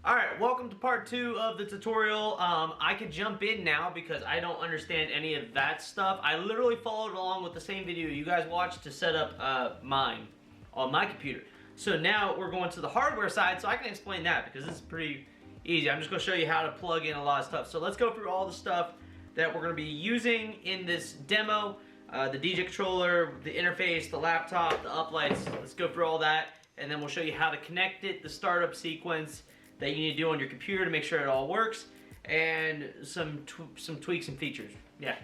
Alright, welcome to part 2 of the tutorial. I could jump in now because I don't understand any of that stuff. I literally followed along with the same video you guys watched to set up mine on my computer. So now we're going to the hardware side so I can explain that because this is pretty easy. I'm just going to show you how to plug in a lot of stuff. So let's go through all the stuff that we're going to be using in this demo. The DJ controller, the interface, the laptop, the uplights. Let's go through all that and then we'll show you how to connect it, the startup sequence that you need to do on your computer to make sure it all works, and some tweaks and features. Yeah.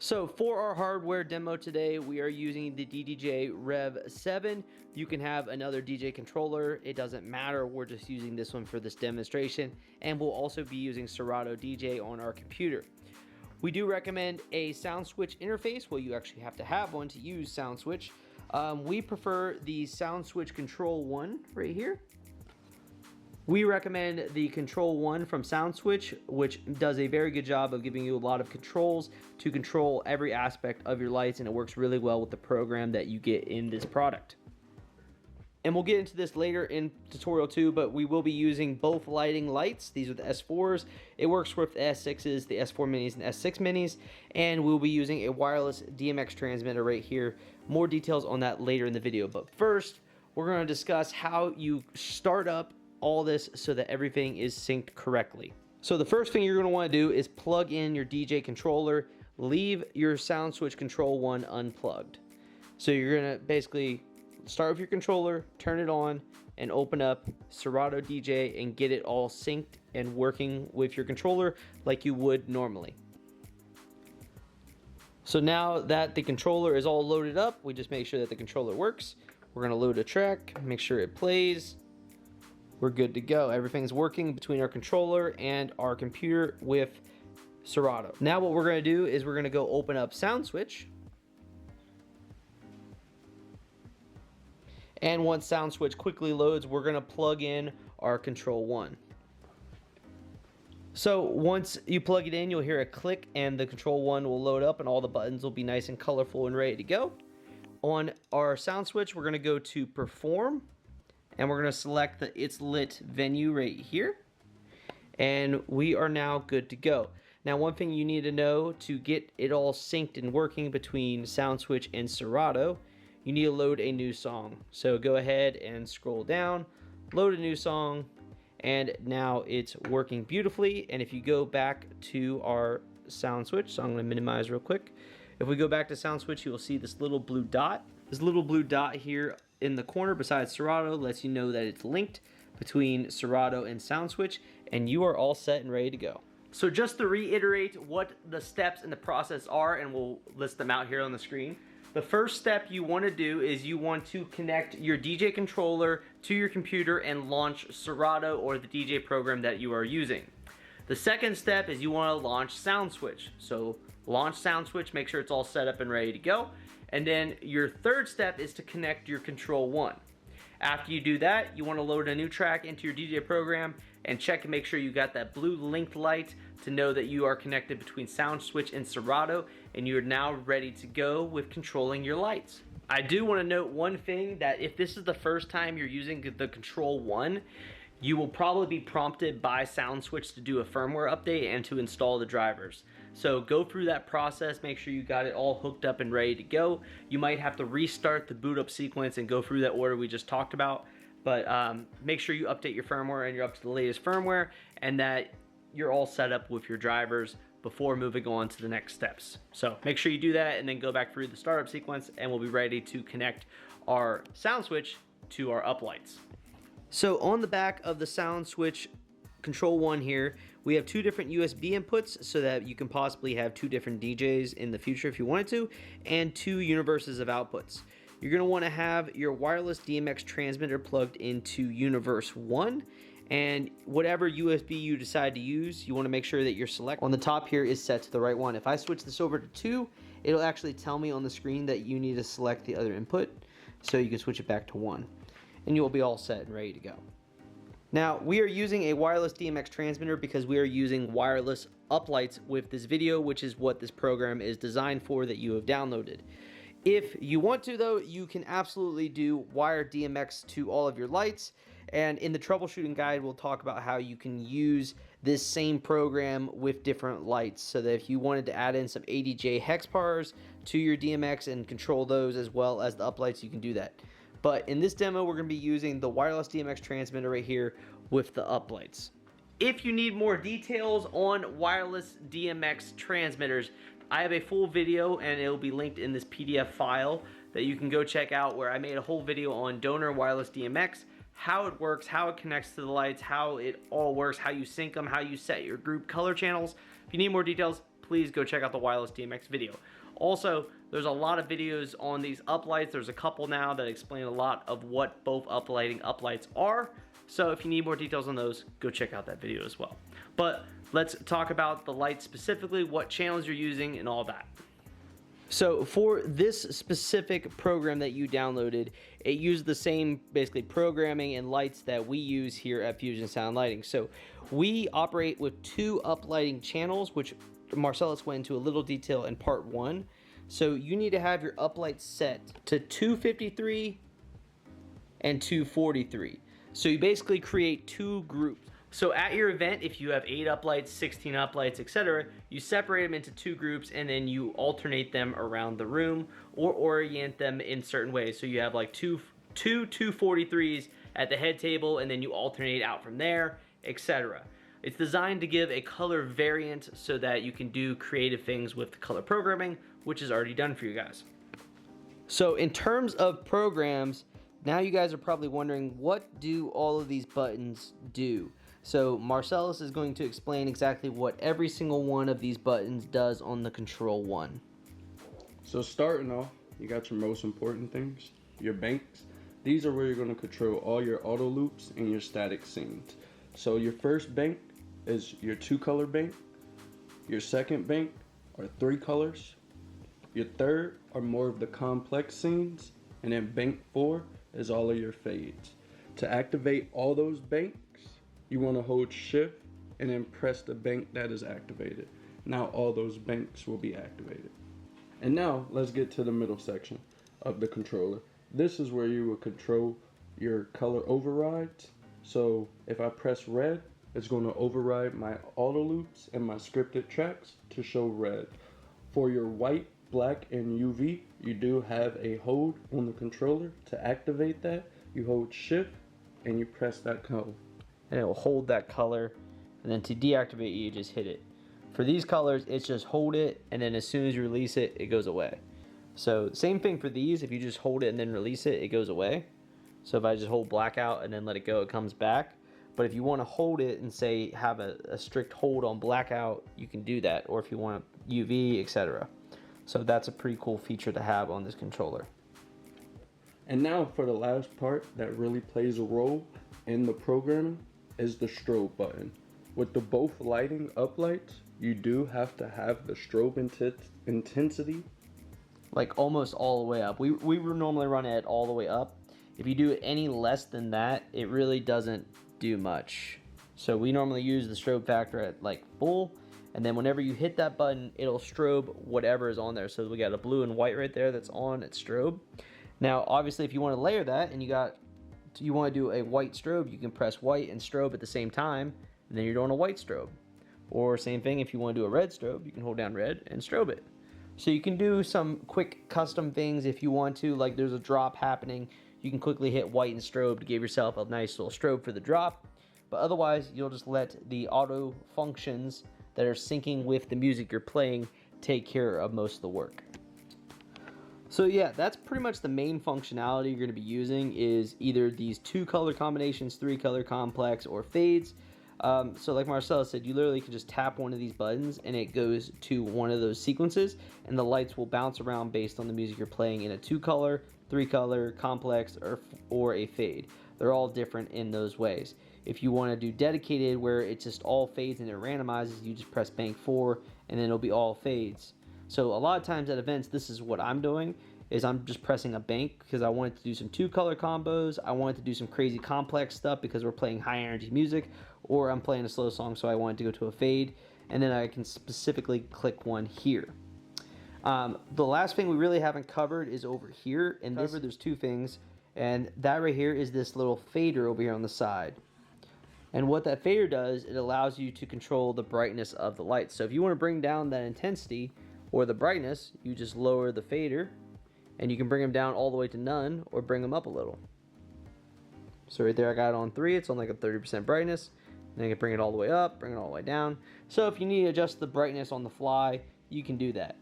So for our hardware demo today, we are using the DJRickWebinfo Rev 7. You can have another DJ controller. It doesn't matter. We're just using this one for this demonstration, and we'll also be using Serato DJ on our computer. We do recommend a Soundswitch interface. Well, you actually have to have one to use Soundswitch. We prefer the Soundswitch Control 1 right here. We recommend the Control 1 from Soundswitch, which does a very good job of giving you a lot of controls to control every aspect of your lights, and it works really well with the program that you get in this product. And we'll get into this later in tutorial 2, but we will be using both lighting lights. These are the S4s. It works with the S6s, the S4 minis, and S6 minis, and we'll be using a wireless DMX transmitter right here. More details on that later in the video, but first, we're going to discuss how you start up all this so that everything is synced correctly. So the first thing you're going to want to do is plug in your DJ controller, leave your Soundswitch Control 1 unplugged. So you're going to basically start with your controller, turn it on, and open up Serato DJ and get it all synced and working with your controller like you would normally. So now that the controller is all loaded up, we just make sure that the controller works. We're going to load a track, make sure it plays. We're good to go. Everything's working between our controller and our computer with Serato. Now what we're going to do is we're going to go open up Soundswitch. And once Soundswitch quickly loads, we're going to plug in our Control 1. So once you plug it in, you'll hear a click and the Control 1 will load up and all the buttons will be nice and colorful and ready to go. On our Soundswitch, we're going to go to Perform. And we're going to select the It's Lit venue right here. And we are now good to go. Now, one thing you need to know to get it all synced and working between Soundswitch and Serato, you need to load a new song. So go ahead and scroll down, load a new song, and now it's working beautifully. And if you go back to our Soundswitch, so I'm going to minimize real quick. If we go back to Soundswitch, you will see this little blue dot. This little blue dot here in the corner beside Serato lets you know that it's linked between Serato and Soundswitch, and you are all set and ready to go. So just to reiterate what the steps in the process are, and we'll list them out here on the screen. The first step you want to do is you want to connect your DJ controller to your computer and launch Serato or the DJ program that you are using. The second step is you want to launch Soundswitch. So launch Soundswitch, make sure it's all set up and ready to go. And then your third step is to connect your Control 1. After you do that, you want to load a new track into your DJ program and check and make sure you got that blue linked light to know that you are connected between Soundswitch and Serato, and you're now ready to go with controlling your lights. I do want to note one thing, that if this is the first time you're using the Control 1, you will probably be prompted by Soundswitch to do a firmware update and to install the drivers. So go through that process, make sure you got it all hooked up and ready to go. You might have to restart the boot up sequence and go through that order we just talked about, but make sure you update your firmware and you're up to the latest firmware and that you're all set up with your drivers before moving on to the next steps. So make sure you do that and then go back through the startup sequence and we'll be ready to connect our Soundswitch to our uplights. So on the back of the Soundswitch Control 1 here, we have two different USB inputs so that you can possibly have two different DJs in the future if you wanted to, and two universes of outputs. You're going to want to have your wireless DMX transmitter plugged into universe 1, and whatever USB you decide to use, you want to make sure that your select on the top here is set to the right one. If I switch this over to 2, it'll actually tell me on the screen that you need to select the other input, so you can switch it back to 1. And you will be all set and ready to go. Now, we are using a wireless DMX transmitter because we are using wireless uplights with this video, which is what this program is designed for that you have downloaded. If you want to though, you can absolutely do wire DMX to all of your lights. And in the troubleshooting guide, we'll talk about how you can use this same program with different lights. So that if you wanted to add in some ADJ hex bars to your DMX and control those as well as the uplights, you can do that. But in this demo, we're going to be using the wireless DMX transmitter right here with the uplights. If you need more details on wireless DMX transmitters, I have a full video and it will be linked in this PDF file that you can go check out, where I made a whole video on donor wireless DMX, how it works, how it connects to the lights, how it all works, how you sync them, how you set your group color channels. If you need more details, please go check out the wireless DMX video. Also, there's a lot of videos on these uplights. There's a couple now that explain a lot of what both uplights are. So if you need more details on those, go check out that video as well. But let's talk about the lights specifically, what channels you're using, and all that. So for this specific program that you downloaded, it used the same basically programming and lights that we use here at Fusion Sound Lighting. So we operate with 2 uplighting channels, which Marcellus went into a little detail in part 1. So you need to have your uplights set to 253 and 243. So you basically create 2 groups. So at your event, if you have 8 uplights, 16 uplights, etc., you separate them into 2 groups and then you alternate them around the room or orient them in certain ways. So you have like two 243s at the head table and then you alternate out from there, etc. It's designed to give a color variant so that you can do creative things with the color programming, which is already done for you guys. So in terms of programs, now you guys are probably wondering, what do all of these buttons do? So Marcellus is going to explain exactly what every single one of these buttons does on the Control 1. So starting off, you got your most important things, your banks. These are where you're going to control all your auto loops and your static scenes. So your first bank is your 2-color bank. Your second bank are 3 colors. Your third are more of the complex scenes. And then bank 4 is all of your fades. To activate all those banks, you want to hold shift and then press the bank that is activated. Now all those banks will be activated. And now let's get to the middle section of the controller. This is where you will control your color overrides. So if I press red, it's going to override my auto loops and my scripted tracks to show red. For your white, black, and UV, you do have a hold on the controller. To activate that, you hold shift and you press that code. And it will hold that color, and then to deactivate, you just hit it. For these colors, it's just hold it, and then as soon as you release it, it goes away. So same thing for these. If you just hold it and then release it, it goes away. So if I just hold blackout and then let it go, it comes back. But if you want to hold it and say have a strict hold on blackout, you can do that. Or if you want UV, etc. So that's a pretty cool feature to have on this controller. And now for the last part that really plays a role in the programming is the strobe button. With the both lighting uplights, you do have to have the strobe intensity like almost all the way up. We normally run it all the way up. If you do it any less than that, it really doesn't do much. So we normally use the strobe factor at like full, and then whenever you hit that button, it'll strobe whatever is on there. So we got a blue and white right there that's on its strobe. Now obviously if you want to layer that and you want to do a white strobe, you can press white and strobe at the same time, and then you're doing a white strobe. Or same thing, if you want to do a red strobe, you can hold down red and strobe it. So you can do some quick custom things if you want to, like there's a drop happening, you can quickly hit white and strobe to give yourself a nice little strobe for the drop. But otherwise, you'll just let the auto functions that are syncing with the music you're playing take care of most of the work. So yeah, that's pretty much the main functionality you're going to be using, is either these 2 color combinations, 3 color complex, or fades. So like Marcella said, you literally can just tap one of these buttons and it goes to one of those sequences, and the lights will bounce around based on the music you're playing in a 2 color, 3 color, complex, or a fade. They're all different in those ways. If you want to do dedicated where it's just all fades and it randomizes, you just press bank 4 and then it'll be all fades. So a lot of times at events, this is what I'm doing, is I'm just pressing a bank because I wanted to do some 2 color combos. I wanted to do some crazy complex stuff because we're playing high energy music, or I'm playing a slow song, so I wanted to go to a fade, and then I can specifically click one here. The last thing we really haven't covered is over here. And there's two things. And that right here is this little fader over here on the side. And what that fader does, it allows you to control the brightness of the light. So if you want to bring down that intensity or the brightness, you just lower the fader. And you can bring them down all the way to none or bring them up a little. So right there I got it on 3. It's on like a 30% brightness. And I can bring it all the way up, bring it all the way down. So if you need to adjust the brightness on the fly, you can do that.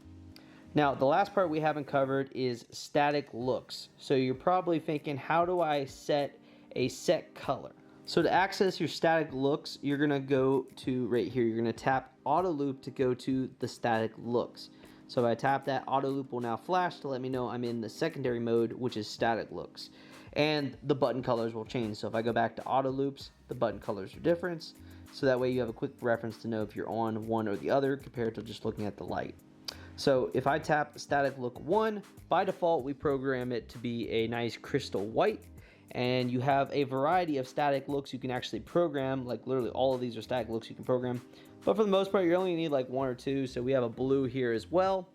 Now, the last part we haven't covered is static looks. So you're probably thinking, how do I set a set color? So to access your static looks, you're gonna go to right here. You're gonna tap auto loop to go to the static looks. So if I tap that, auto loop will now flash to let me know I'm in the secondary mode, which is static looks. And the button colors will change. So if I go back to auto loops, the button colors are different. So that way you have a quick reference to know if you're on one or the other compared to just looking at the light. So if I tap static look 1, by default we program it to be a nice crystal white, and you have a variety of static looks you can actually program. Like literally all of these are static looks you can program, but for the most part you only need like 1 or 2. So we have a blue here as well,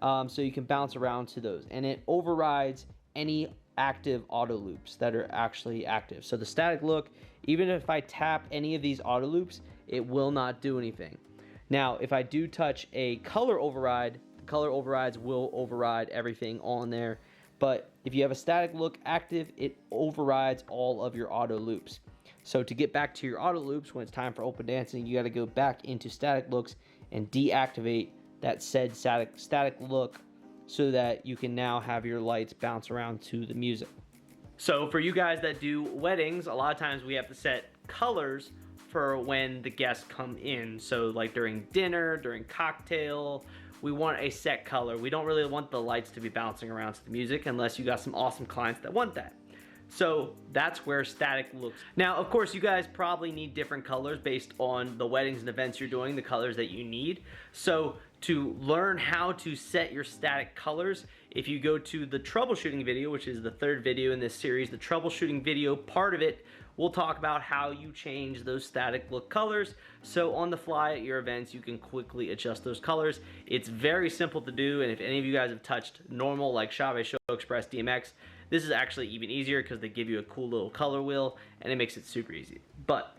so you can bounce around to those, and it overrides any active auto loops that are actually active. So the static look, even if I tap any of these auto loops, it will not do anything. Now, if I do touch a color override, the color overrides will override everything on there. But if you have a static look active, it overrides all of your auto loops. So to get back to your auto loops when it's time for open dancing, you got to go back into static looks and deactivate that said static look so that you can now have your lights bounce around to the music. So for you guys that do weddings, a lot of times we have to set colors for when the guests come in. So like during dinner, during cocktail, we want a set color. We don't really want the lights to be bouncing around to the music unless you got some awesome clients that want that. So that's where static looks. Now, of course, you guys probably need different colors based on the weddings and events you're doing, the colors that you need. So to learn how to set your static colors, if you go to the troubleshooting video, which is the 3rd video in this series, the troubleshooting video part of it, we'll talk about how you change those static look colors. So on the fly at your events, you can quickly adjust those colors. It's very simple to do, and if any of you guys have touched normal like Chave, Show, Express, DMX, this is actually even easier because they give you a cool little color wheel and it makes it super easy. But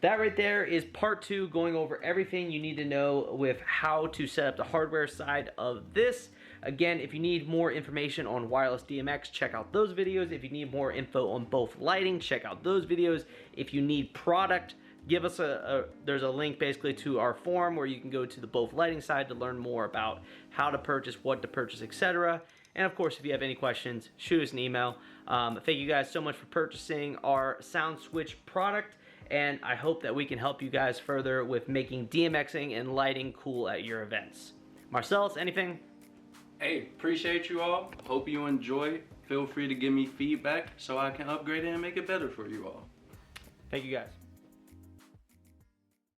that right there is part 2, going over everything you need to know with how to set up the hardware side of this. Again, if you need more information on wireless DMX, check out those videos. If you need more info on both lighting, check out those videos. If you need product, give us there's a link basically to our forum where you can go to the both lighting side to learn more about how to purchase, what to purchase, etc. And of course, if you have any questions, shoot us an email. Thank you guys so much for purchasing our Soundswitch product, and I hope that we can help you guys further with making DMXing and lighting cool at your events. Marcellus, anything? Hey, appreciate you all. Hope you enjoy. Feel free to give me feedback so I can upgrade it and make it better for you all. Thank you guys.